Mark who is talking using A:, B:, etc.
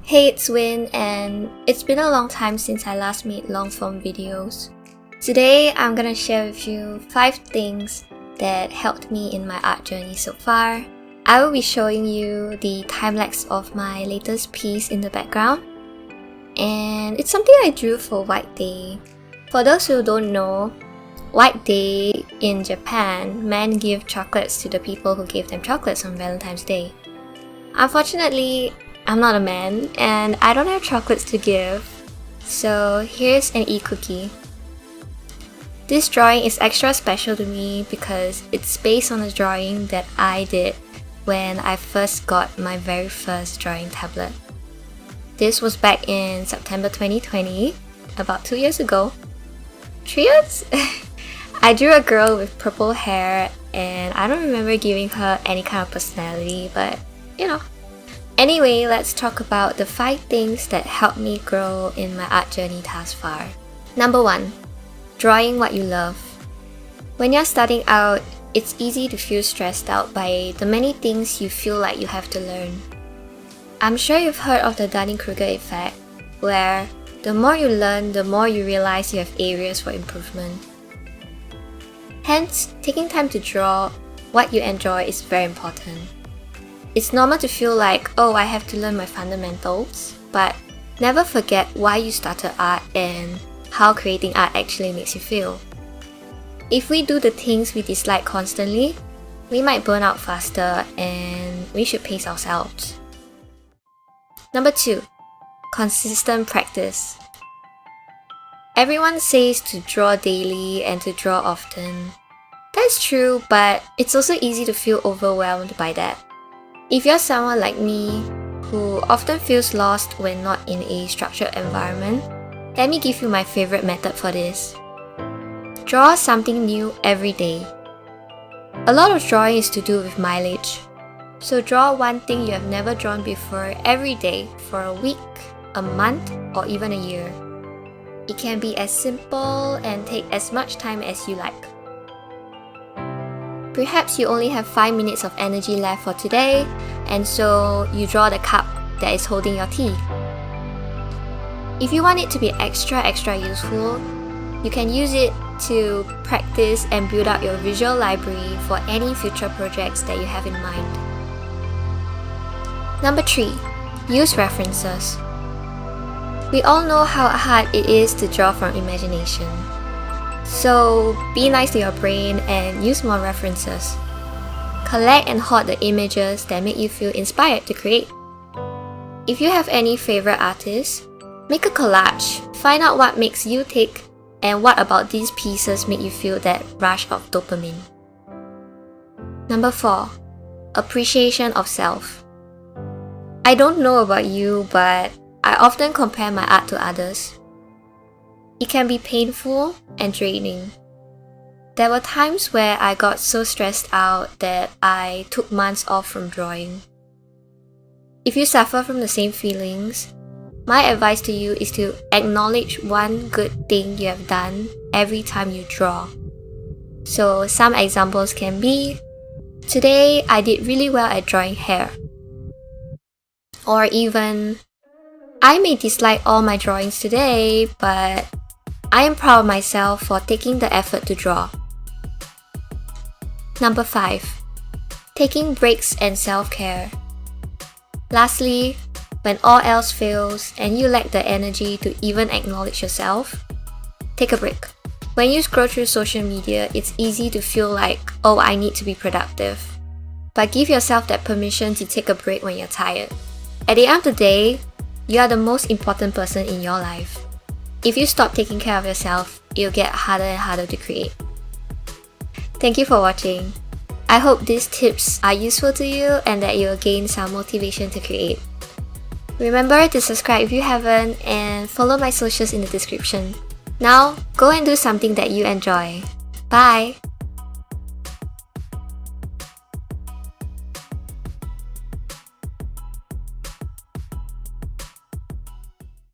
A: Hey, it's Win, and it's been a long time since I last made long-form videos. Today, I'm gonna share with you 5 things that helped me in my art journey so far. I will be showing you the time-lapse of my latest piece in the background, and it's something I drew for White Day. For those who don't know, White Day in Japan, men give chocolates to the people who gave them chocolates on Valentine's Day. Unfortunately, I'm not a man and I don't have chocolates to give, so here's an e-cookie. This drawing is extra special to me because it's based on a drawing that I did when I first got my very first drawing tablet. This was back in September 2020, about 2 years ago. 3 years? I drew a girl with purple hair and I don't remember giving her any kind of personality, but you know. Anyway, let's talk about the 5 things that helped me grow in my art journey thus far. Number 1. Drawing what you love. When you're starting out, it's easy to feel stressed out by the many things you feel like you have to learn. I'm sure you've heard of the Dunning-Kruger effect, where the more you learn, the more you realize you have areas for improvement. Hence, taking time to draw what you enjoy is very important. It's normal to feel like, oh, I have to learn my fundamentals, but never forget why you started art and how creating art actually makes you feel. If we do the things we dislike constantly, we might burn out faster and we should pace ourselves. Number 2. Consistent practice. Everyone says to draw daily and to draw often. That's true, but it's also easy to feel overwhelmed by that. If you're someone like me, who often feels lost when not in a structured environment, let me give you my favorite method for this. Draw something new every day. A lot of drawing is to do with mileage. So draw one thing you have never drawn before every day for a week, a month, or even a year. It can be as simple and take as much time as you like. Perhaps you only have 5 minutes of energy left for today, and so you draw the cup that is holding your tea. If you want it to be extra useful, you can use it to practice and build up your visual library for any future projects that you have in mind. Number 3. Use references. We all know how hard it is to draw from imagination. So be nice to your brain and use more references. Collect and hoard the images that make you feel inspired to create. If you have any favorite artists, make a collage. Find out what makes you tick and what about these pieces make you feel that rush of dopamine. Number 4. Appreciation of self. I don't know about you, but I often compare my art to others. It can be painful and draining. There were times where I got so stressed out that I took months off from drawing. If you suffer from the same feelings, my advice to you is to acknowledge one good thing you have done every time you draw. So some examples can be, today I did really well at drawing hair. Or even, I may dislike all my drawings today, but I am proud of myself for taking the effort to draw. Number 5. Taking breaks and self-care. Lastly, when all else fails and you lack the energy to even acknowledge yourself, take a break. When you scroll through social media, it's easy to feel like, oh, I need to be productive. But give yourself that permission to take a break when you're tired. At the end of the day, you are the most important person in your life. If you stop taking care of yourself, it'll get harder and harder to create. Thank you for watching. I hope these tips are useful to you and that you'll gain some motivation to create. Remember to subscribe if you haven't and follow my socials in the description. Now, go and do something that you enjoy. Bye!